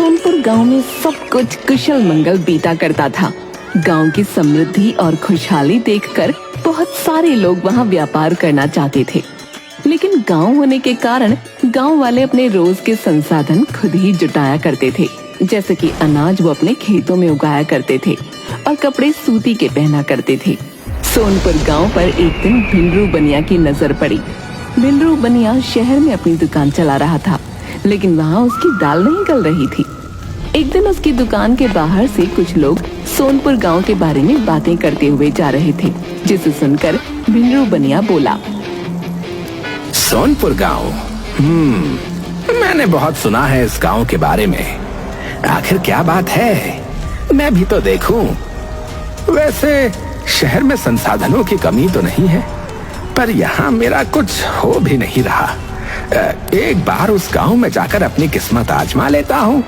सोनपुर गांव में सब कुछ कुशल मंगल बीता करता था। गांव की समृद्धि और खुशहाली देखकर बहुत सारे लोग वहां व्यापार करना चाहते थे, लेकिन गांव होने के कारण गांव वाले अपने रोज के संसाधन खुद ही जुटाया करते थे। जैसे कि अनाज वो अपने खेतों में उगाया करते थे और कपड़े सूती के पहना करते थे। सोनपुर गांव पर एक दिन भिंडरू बनिया की नजर पड़ी। भिंडरू बनिया शहर में अपनी दुकान चला रहा था, लेकिन वहाँ उसकी दाल नहीं गल रही थी। एक दिन उसकी दुकान के बाहर से कुछ लोग सोनपुर गांव के बारे में बातें करते हुए जा रहे थे, जिसे सुनकर भिंडरू बनिया बोला, सोनपुर गांव, मैंने बहुत सुना है इस गांव के बारे में। आखिर क्या बात है, मैं भी तो देखूं। वैसे शहर में संसाधनों की कमी तो नहीं है, पर यहाँ मेरा कुछ हो भी नहीं रहा। एक बार उस गांव में जाकर अपनी किस्मत आजमा लेता हूँ।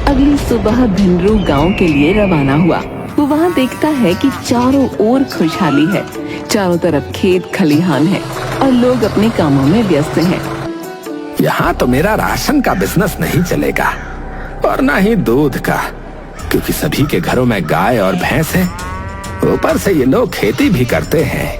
अगली सुबह भिंडरू गांव के लिए रवाना हुआ। वो वहाँ देखता है कि चारों ओर खुशहाली है। चारों तरफ खेत खलिहान है और लोग अपने कामों में व्यस्त हैं। यहाँ तो मेरा राशन का बिजनेस नहीं चलेगा और ना ही दूध का, क्योंकि सभी के घरों में गाय और भैंस है। ऊपर से ये लोग खेती भी करते हैं।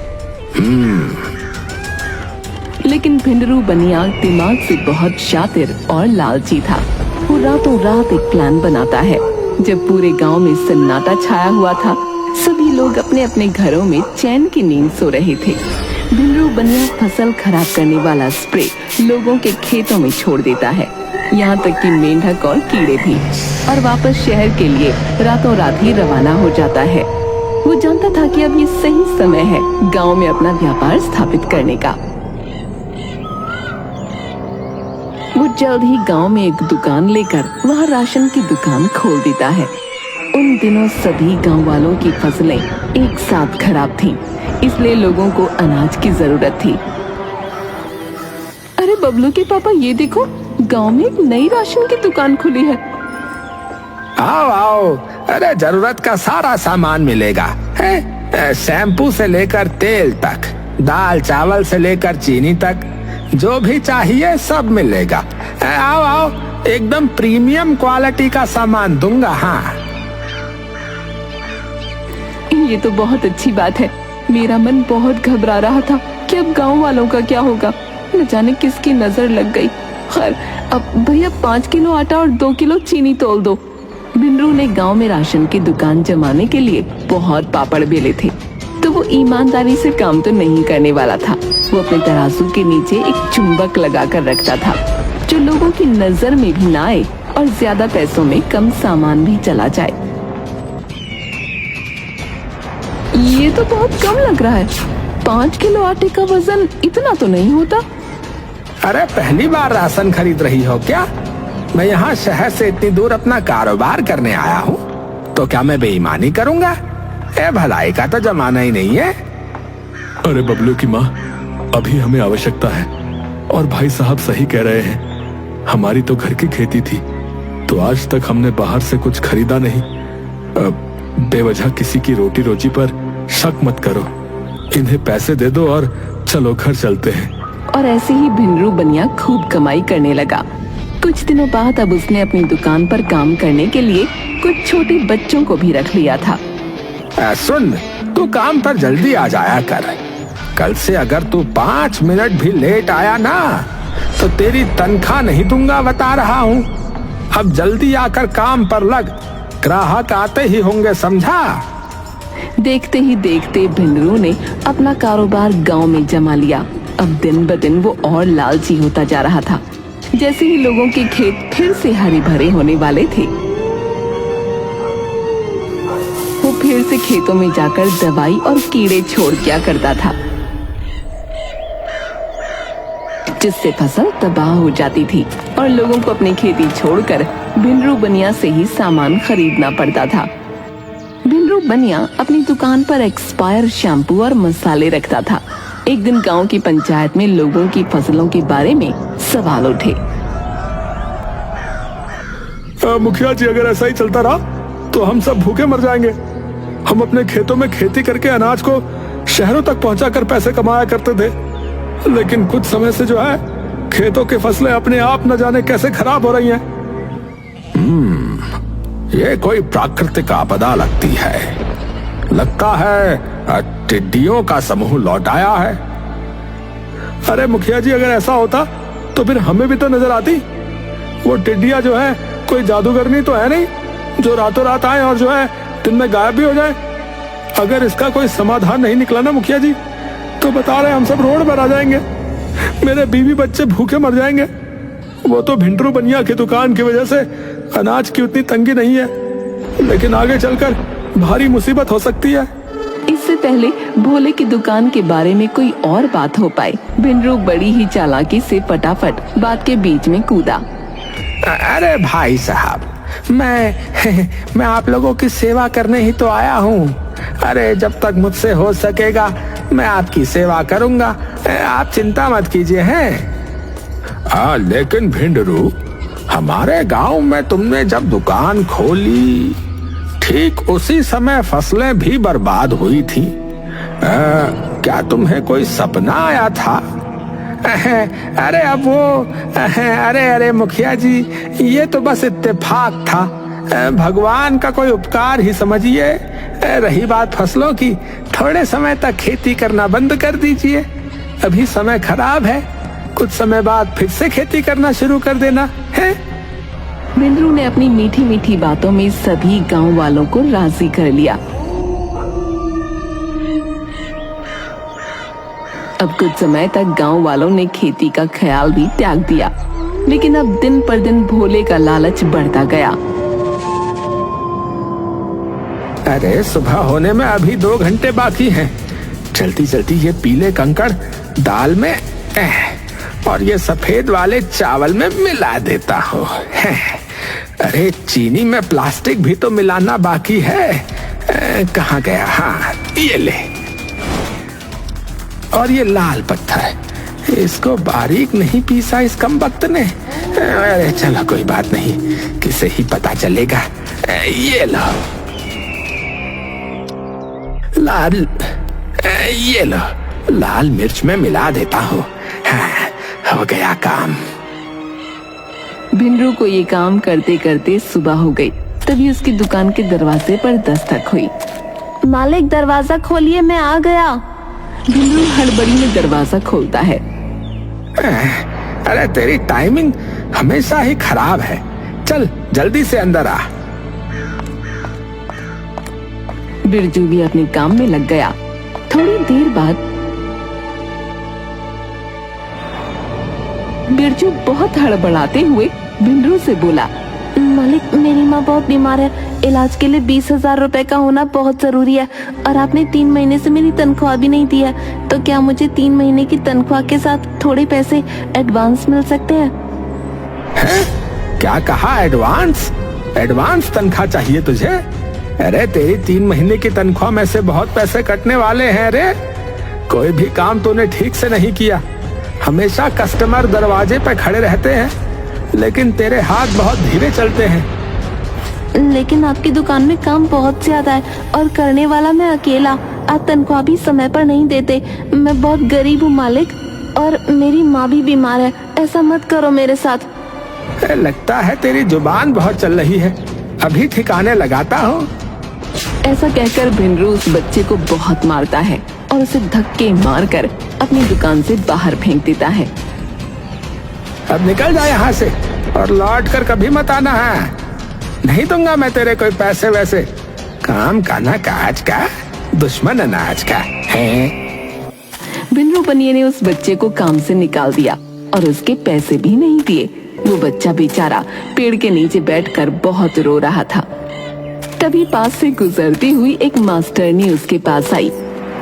लेकिन भिंडरू बनिया दिमाग से बहुत शातिर और लालची था। वो रातों रात एक प्लान बनाता है। जब पूरे गांव में सन्नाटा छाया हुआ था, सभी लोग अपने अपने घरों में चैन की नींद सो रहे थे, भिंडरू बनिया फसल खराब करने वाला स्प्रे लोगों के खेतों में छोड़ देता है, यहाँ तक कि मेंढक और कीड़े भी, और वापस शहर के लिए रातों रात ही रवाना हो जाता है। वो जानता था कि अब ये सही समय है गांव में अपना व्यापार स्थापित करने का। वो जल्द ही गांव में एक दुकान लेकर वहाँ राशन की दुकान खोल देता है। उन दिनों सभी गांव वालों की फसलें एक साथ खराब थीं, इसलिए लोगों को अनाज की जरूरत थी। अरे बबलू के पापा, ये देखो, गांव में एक नई राशन की दुकान खुली है। आओ आओ, अरे जरूरत का सारा सामान मिलेगा है? शैम्पू से लेकर तेल तक, दाल चावल से लेकर चीनी तक, जो भी चाहिए सब मिलेगा। आओ आओ, एकदम प्रीमियम क्वालिटी का सामान दूंगा। हाँ, ये तो बहुत अच्छी बात है। मेरा मन बहुत घबरा रहा था कि अब गांव वालों का क्या होगा, न जाने किसकी नजर लग गई। खैर, अब भैया 5 किलो आटा और 2 किलो चीनी तोल दो। भिंडरू ने गांव में राशन की दुकान जमाने के लिए बहुत पापड़ बेले थे, तो वो ईमानदारी से काम तो नहीं करने वाला था। वो अपने तराजू के नीचे एक चुंबक लगा कर रखता था, जो लोगों की नजर में भी ना आए और ज्यादा पैसों में कम सामान भी चला जाए। ये तो बहुत कम लग रहा है। 5 किलो आटे का वजन इतना तो नहीं होता। अरे पहली बार राशन खरीद रही हो क्या? मैं यहाँ शहर से इतनी दूर अपना कारोबार करने आया हूँ, तो क्या मैं बेईमानी करूँगा? भलाई का तो जमाना ही नहीं है। अरे बबलू की माँ, अभी हमें आवश्यकता है और भाई साहब सही कह रहे हैं। हमारी तो घर की खेती थी, तो आज तक हमने बाहर से कुछ खरीदा नहीं। बेवजह किसी की रोटी रोजी पर शक मत करो। इन्हें पैसे दे दो और चलो घर चलते हैं। और ऐसे ही भिंडरू बनिया खूब कमाई करने लगा। कुछ दिनों बाद अब उसने अपनी दुकान पर काम करने के लिए कुछ छोटे बच्चों को भी रख लिया था। सुन, तू काम पर जल्दी आ जाया कर। कल से अगर तू 5 मिनट भी लेट आया ना, तो तेरी तनख्वाह नहीं दूंगा, बता रहा हूँ। अब जल्दी आकर काम पर लग, ग्राहक आते ही होंगे, समझा? देखते ही देखते भिंडरू ने अपना कारोबार गांव में जमा लिया। अब दिन ब दिन वो और लालची होता जा रहा था। जैसे ही लोगों के खेत फिर से हरे भरे होने वाले थे, वो फिर से खेतों में जाकर दवाई और कीड़े छोड़ दिया करता था, जिससे फसल तबाह हो जाती थी और लोगों को अपनी खेती छोड़कर भिंडरू बनिया से ही सामान खरीदना पड़ता था। भिंडरू बनिया अपनी दुकान पर एक्सपायर शैम्पू और मसाले रखता था। एक दिन गांव की पंचायत में लोगों की फसलों के बारे में सवाल उठे। मुखिया जी, अगर ऐसा ही चलता रहा तो हम सब भूखे मर जाएंगे। हम अपने खेतों में खेती करके अनाज को शहरों तक पहुंचाकर पैसे कमाया करते थे, लेकिन कुछ समय से जो है खेतों की फसलें अपने आप न जाने कैसे खराब हो रही हैं। ये कोई प्राकृतिक आपदा लगती है। लगता है टिड्डियों का समूह लौट आया है। अरे मुखिया जी, अगर ऐसा होता तो फिर हमें भी तो नजर आती। वो टिड्डियां जो है कोई जादूगरनी तो है नहीं जो रातों रात आए और जो है दिन में गायब भी हो जाए। अगर इसका कोई समाधान नहीं निकला ना मुखिया जी, तो बता रहे हम सब रोड पर आ जाएंगे। मेरे बीवी बच्चे भूखे मर जाएंगे। वो तो भिंडरू बनिया की दुकान की वजह से अनाज की उतनी तंगी नहीं है, लेकिन आगे चलकर भारी मुसीबत हो सकती है। इससे पहले भोले की दुकान के बारे में कोई और बात हो पाए, भिंडरू बड़ी ही चालाकी से फटाफट बात के बीच में कूदा। अरे भाई साहब, मैं आप लोगों की सेवा करने ही तो आया हूँ। अरे जब तक मुझसे हो सकेगा मैं आपकी सेवा करूंगा, आप चिंता मत कीजिए। हैं लेकिन भिंडरू, हमारे गांव में तुमने जब दुकान खोली ठीक उसी समय फसलें भी बर्बाद हुई थी। क्या तुम्हें कोई सपना आया था? अरे अब वो अरे मुखिया जी, ये तो बस इत्तेफाक था, भगवान का कोई उपकार ही समझिए। रही बात फसलों की, थोड़े समय तक खेती करना बंद कर दीजिए। अभी समय खराब है, कुछ समय बाद फिर से खेती करना शुरू कर देना है। भिंडरू ने अपनी मीठी मीठी बातों में सभी गांव वालों को राजी कर लिया। अब कुछ समय तक गांव वालों ने खेती का ख्याल भी त्याग दिया, लेकिन अब दिन पर दिन भोले का लालच बढ़ता गया। अरे सुबह होने में अभी 2 घंटे बाकी हैं। जल्दी जल्दी ये पीले कंकड़ दाल में और ये सफेद वाले चावल में मिला देता हूँ। अरे चीनी में प्लास्टिक भी तो मिलाना बाकी है। कहाँ गया? हाँ ये ले। और ये लाल पत्थर, इसको बारीक नहीं पीसा इस कमबख्त ने। अरे चलो कोई बात नहीं, किसे ही पता चलेगा। ये लो लाल, ये लो लाल मिर्च में मिला देता हूँ। हाँ, हो गया काम। भिंडरू को ये काम करते करते सुबह हो गई। तभी उसकी दुकान के दरवाजे पर दस्तक हुई। मालिक दरवाजा खोलिए, मैं आ गया। भिंडरू हड़बड़ी में दरवाजा खोलता है। अरे तेरी टाइमिंग हमेशा ही खराब है, चल जल्दी से अंदर आ। बिरजू भी अपने काम में लग गया। थोड़ी देर बाद बिरजू बहुत हड़बड़ाते हुए भिंडरू से बोला, मालिक मेरी माँ बहुत बीमार है, इलाज के लिए 20,000 रुपए का होना बहुत जरूरी है, और आपने 3 महीने से मेरी तनख्वाह भी नहीं दी है, तो क्या मुझे 3 महीने की तनख्वाह के साथ थोड़े पैसे एडवांस मिल सकते हैं? क्या कहा? एडवांस? एडवांस तनख्वाह चाहिए तुझे? अरे तेरी 3 महीने की तनख्वाह में से बहुत पैसे कटने वाले हैं। रे कोई भी काम तूने ठीक से नहीं किया। हमेशा कस्टमर दरवाजे पे खड़े रहते हैं, लेकिन तेरे हाथ बहुत धीरे चलते हैं। लेकिन आपकी दुकान में काम बहुत ज्यादा है और करने वाला मैं अकेला। आप तनख्वाह भी समय पर नहीं देते। मैं बहुत गरीब हूँ मालिक, और मेरी माँ भी बीमार है। ऐसा मत करो मेरे साथ। लगता है तेरी जुबान बहुत चल रही है, अभी ठिकाने लगाता हूँ। ऐसा कहकर भिंडरू उस बच्चे को बहुत मारता है और उसे धक्के मारकर अपनी दुकान से बाहर फेंक देता है। अब निकल जा यहाँ से और लौट कर कभी मत आना है। नहीं दूंगा मैं तेरे कोई पैसे वैसे। काम का ना काज का, दुश्मन अनाज का है। भिंडरू बनिए ने उस बच्चे को काम से निकाल दिया और उसके पैसे भी नहीं दिए। वो बच्चा बेचारा पेड़ के नीचे बैठकर बहुत रो रहा था। तभी पास से गुजरती हुई एक मास्टरनी उसके पास आई।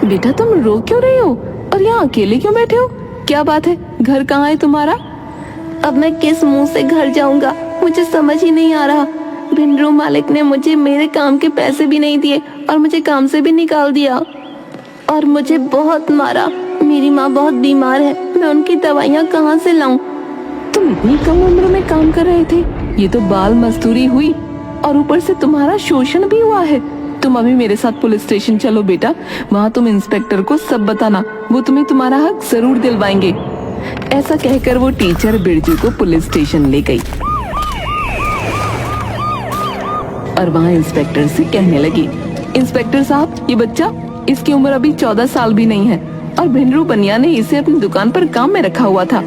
बेटा तुम रो क्यों रहे हो और यहाँ अकेले क्यों बैठे हो? क्या बात है, घर कहाँ है तुम्हारा? अब मैं किस मुंह से घर जाऊंगा, मुझे समझ ही नहीं आ रहा। भिंडरू मालिक ने मुझे मेरे काम के पैसे भी नहीं दिए और मुझे काम से भी निकाल दिया और मुझे बहुत मारा। मेरी माँ बहुत बीमार है, मैं उनकी दवाइयाँ कहाँ से लाऊं? तुम इतनी कम उम्र में काम कर रहे थे, ये तो बाल मजदूरी हुई और ऊपर से तुम्हारा शोषण भी हुआ है। तुम अभी मेरे साथ पुलिस स्टेशन चलो बेटा, वहाँ तुम इंस्पेक्टर को सब बताना, वो तुम्हें तुम्हारा हक जरूर दिलवाएंगे। ऐसा कहकर वो टीचर बिरजू को पुलिस स्टेशन ले गई। और वहाँ इंस्पेक्टर से कहने लगी, इंस्पेक्टर साहब, ये बच्चा, इसकी उम्र अभी 14 साल भी नहीं है और भिंडरू बनिया ने इसे अपनी दुकान पर काम में रखा हुआ था।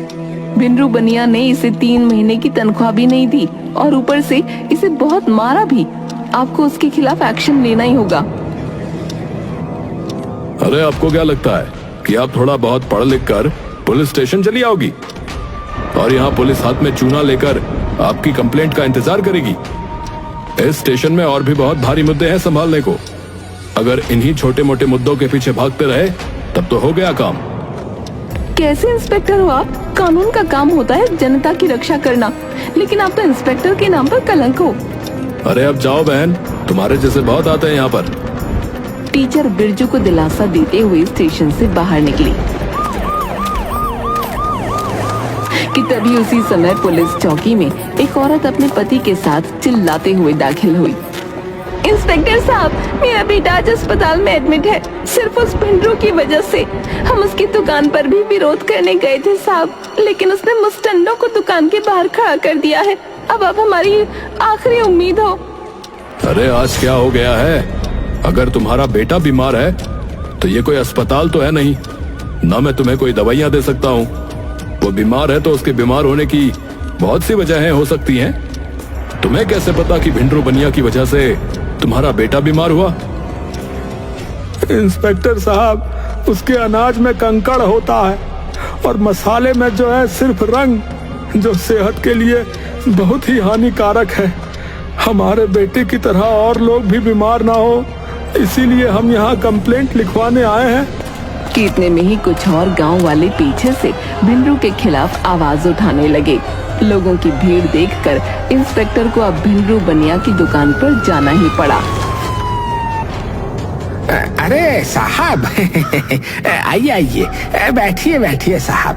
भिंडरू बनिया ने इसे 3 महीने की तनख्वाह भी नहीं दी और ऊपर से इसे बहुत मारा भी। आपको उसके खिलाफ एक्शन लेना ही होगा। अरे आपको क्या लगता है कि आप थोड़ा बहुत पढ़ लिख कर पुलिस स्टेशन चली आओगी और यहाँ पुलिस हाथ में चूना लेकर आपकी कंप्लेंट का इंतजार करेगी? इस स्टेशन में और भी बहुत भारी मुद्दे हैं संभालने को। अगर इन्हीं छोटे मोटे मुद्दों के पीछे भागते रहे तब तो हो गया काम। कैसे इंस्पेक्टर हो आप? कानून का काम होता है जनता की रक्षा करना, लेकिन आप तो इंस्पेक्टर के नाम पर कलंक हो। अरे अब जाओ बहन, तुम्हारे जैसे बहुत आते हैं यहाँ पर। टीचर बिरजू को दिलासा देते हुए स्टेशन से बाहर निकली कि तभी उसी समय पुलिस चौकी में एक औरत अपने पति के साथ चिल्लाते हुए दाखिल हुई। इंस्पेक्टर साहब, मेरा बेटा आज अस्पताल में एडमिट है, सिर्फ उस भिंडरू की वजह से। हम उसकी दुकान पर भी विरोध करने गए थे साहब, लेकिन उसने मुस्टंडों को दुकान के बाहर खड़ा कर दिया है। अब आप हमारी आखिरी उम्मीद हो। अरे आज क्या हो गया है? अगर तुम्हारा बेटा बीमार है तो ये कोई अस्पताल तो है नहीं, ना मैं तुम्हें कोई दवाइयाँ दे सकता हूँ। वो बीमार है तो उसके बीमार होने की बहुत सी वजहें हो सकती हैं। तुम्हें कैसे पता कि भिंडरू बनिया की वजह से तुम्हारा बेटा बीमार हुआ? इंस्पेक्टर साहब, उसके अनाज में कंकड़ होता है और मसाले में जो है सिर्फ रंग, जो सेहत के लिए बहुत ही हानिकारक है। हमारे बेटे की तरह और लोग भी बीमार ना हो, इसीलिए हम यहाँ कंप्लेंट लिखवाने आए हैं। कि इतने में ही कुछ और गांव वाले पीछे से भिंडरू के खिलाफ आवाज उठाने लगे। लोगों की भीड़ देखकर इंस्पेक्टर को अब भिंडरू बनिया की दुकान पर जाना ही पड़ा। अरे साहब, आइए आइए, बैठिए बैठिए साहब।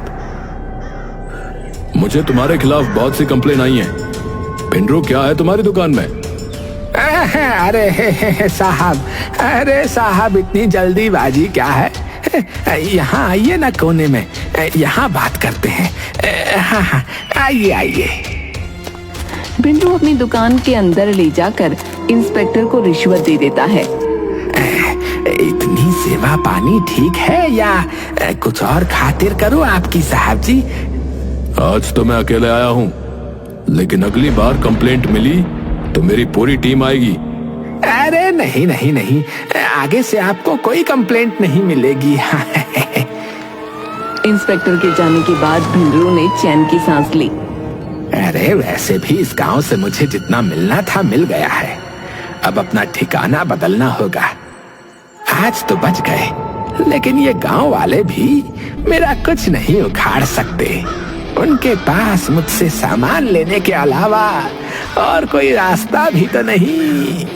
मुझे तुम्हारे खिलाफ बहुत सी कंप्लेन आई हैं। भिंडरू क्या है तुम्हारी दुकान में? अरे साहब, इतनी जल्दीबाजी क्या है? यहाँ आइए ना कोने में, यहाँ बात करते हैं। हाँ, आइए आइए। भिंडरू अपनी दुकान के अंदर ले जाकर इंस्पेक्टर को रिश्वत दे देता है। इतनी सेवा पानी ठीक है या कुछ और खातिर करूँ आपकी साहब जी? आज तो मैं अकेले आया हूँ, लेकिन अगली बार कंप्लेंट मिली तो मेरी पूरी टीम आएगी। अरे नहीं, आगे से आपको कोई कंप्लेंट नहीं मिलेगी। इंस्पेक्टर के जाने के बाद भिंडरू ने चैन की सांस ली। अरे वैसे भी इस गांव से मुझे जितना मिलना था मिल गया है, अब अपना ठिकाना बदलना होगा। आज तो बच गए, लेकिन ये गांव वाले भी मेरा कुछ नहीं उखाड़ सकते। उनके पास मुझसे सामान लेने के अलावा और कोई रास्ता भी तो नहीं।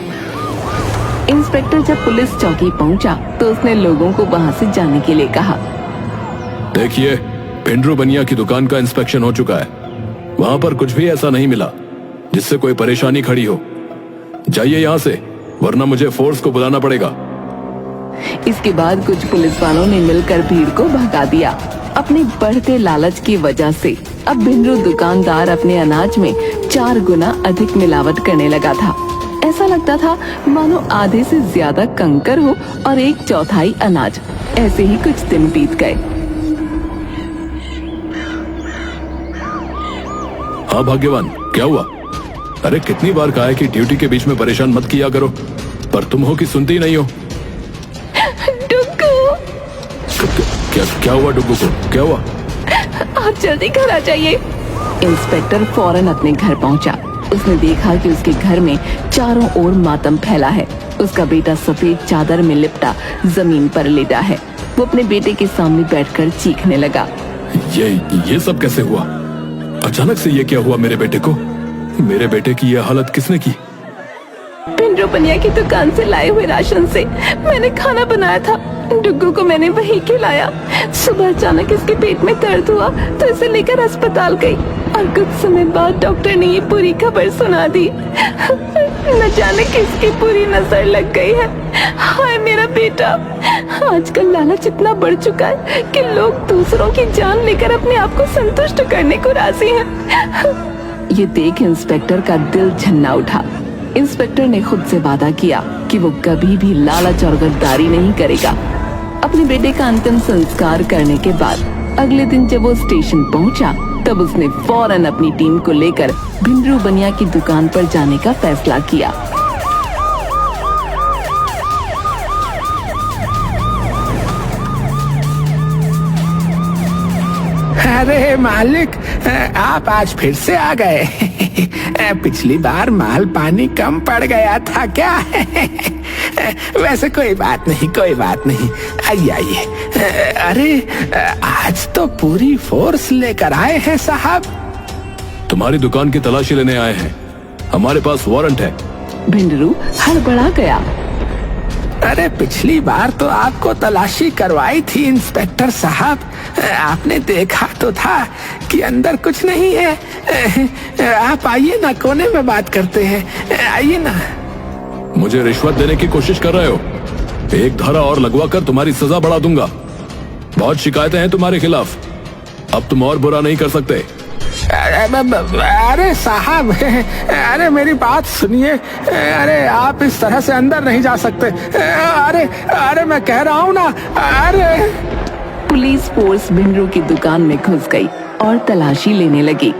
इंस्पेक्टर जब पुलिस चौकी पहुंचा तो उसने लोगों को वहां से जाने के लिए कहा। देखिए, भिंडरू बनिया की दुकान का इंस्पेक्शन हो चुका है। वहां पर कुछ भी ऐसा नहीं मिला जिससे कोई परेशानी खड़ी हो। जाइए यहाँ से, वरना मुझे फोर्स को बुलाना पड़ेगा। इसके बाद कुछ पुलिस वालों ने मिलकर भीड़ को भगा दिया। अपने बढ़ते लालच की वजह से अब भिंडरू दुकानदार अपने अनाज में 4 गुना अधिक मिलावट करने लगा था। ऐसा लगता था मानो आधे से ज्यादा कंकर हो और 1/4 अनाज। ऐसे ही कुछ दिन बीत गए। हाँ भाग्यवान, क्या हुआ? अरे कितनी बार कहा है कि ड्यूटी के बीच में परेशान मत किया करो, पर तुम हो कि सुनती नहीं हो। क्या हुआ डुग्गू को? क्या हुआ? आप जल्दी घर आ जाइए। इंस्पेक्टर फौरन अपने घर पहुंचा। उसने देखा कि उसके घर में चारों ओर मातम फैला है। उसका बेटा सफेद चादर में लिपटा जमीन पर लेटा है। वो अपने बेटे के सामने बैठकर चीखने लगा। ये सब कैसे हुआ? अचानक से ये क्या हुआ मेरे बेटे को? मेरे बेटे की ये हालत किसने की? भिंडरू बनिया की दुकान से लाए हुए राशन से मैंने खाना बनाया था। डुग्गू को मैंने वही खिलाया। सुबह अचानक इसके पेट में दर्द हुआ तो इसे लेकर अस्पताल गई और कुछ समय बाद डॉक्टर ने ये पूरी खबर सुना दी। न जाने किसकी पूरी नजर लग गई है। हाय मेरा बेटा। आजकल लालच इतना बढ़ चुका है कि लोग दूसरों की जान लेकर अपने आप को संतुष्ट करने को राजी हैं। ये देख इंस्पेक्टर का दिल झन्ना उठा। इंस्पेक्टर ने खुद से वादा किया कि वो कभी भी लालच और गद्दारी नहीं करेगा। अपने बेटे का अंतिम संस्कार करने के बाद अगले दिन जब वो स्टेशन पहुंचा, तब उसने फौरन अपनी टीम को लेकर भिंडरू बनिया की दुकान पर जाने का फैसला किया। अरे मालिक, आप आज फिर से आ गए। पिछली बार माल पानी कम पड़ गया था क्या? वैसे कोई बात नहीं, कोई बात नहीं, आइए आइए। अरे आज तो पूरी फोर्स लेकर आए हैं साहब। तुम्हारी दुकान की तलाशी लेने आए हैं, हमारे पास वारंट है। भिंडरू हड़बड़ा गया। अरे पिछली बार तो आपको तलाशी करवाई थी इंस्पेक्टर साहब, आपने देखा तो था कि अंदर कुछ नहीं है। आप आइए ना, कोने में बात करते हैं, आइए ना। मुझे रिश्वत देने की कोशिश कर रहे हो? एक धारा और लगवा कर तुम्हारी सजा बढ़ा दूंगा। बहुत शिकायतें हैं तुम्हारे खिलाफ, अब तुम और बुरा नहीं कर सकते। अरे साहब, अरे मेरी बात सुनिए। अरे आप इस तरह से अंदर नहीं जा सकते। अरे अरे मैं कह रहा हूँ ना। अरे पुलिस फोर्स भिंडरू की दुकान में घुस गई और तलाशी लेने लगी।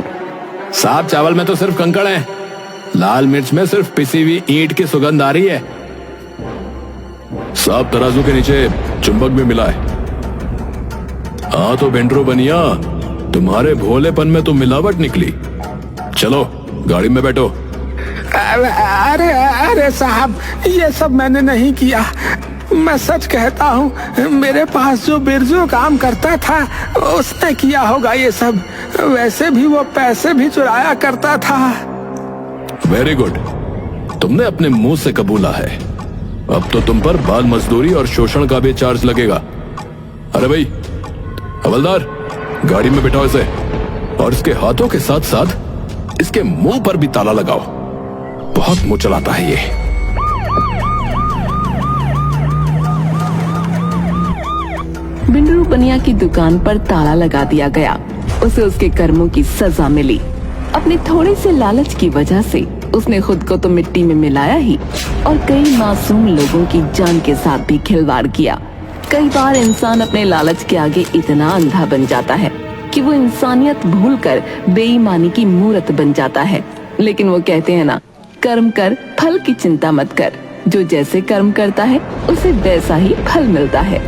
साहब, चावल में तो सिर्फ कंकड़ है, लाल मिर्च में सिर्फ पिसी हुई ईंट की सुगंध आ रही है। साहब, तराजू के नीचे चुंबक भी मिला है। हाँ तो भिंडरू बनिया, तुम्हारे भोलेपन में तो मिलावट निकली। चलो गाड़ी में बैठो। अरे अरे साहब, ये सब मैंने नहीं किया। मैं सच कहता हूँ, मेरे पास जो बिरजू काम करता था उसने किया होगा ये सब। वैसे भी वो पैसे भी चुराया करता था। वेरी गुड, तुमने अपने मुंह से कबूला है। अब तो तुम पर बाल मजदूरी और शोषण का भी चार्ज लगेगा। अरे भाई हवलदार, गाड़ी में बिठाओ इसे, और इसके हाथों के साथ साथ इसके मुंह पर भी ताला लगाओ। बहुत मुंह चलाता है ये। भिंडरू बनिया की दुकान पर ताला लगा दिया गया। उसे उसके कर्मों की सजा मिली। अपने थोड़े से लालच की वजह से उसने खुद को तो मिट्टी में मिलाया ही, और कई मासूम लोगों की जान के साथ भी खिलवाड़ किया। कई बार इंसान अपने लालच के आगे इतना अंधा बन जाता है कि वो इंसानियत भूलकर बेईमानी की मूरत बन जाता है। लेकिन वो कहते हैं ना, कर्म कर, फल की चिंता मत कर। जो जैसे कर्म करता है उसे वैसा ही फल मिलता है।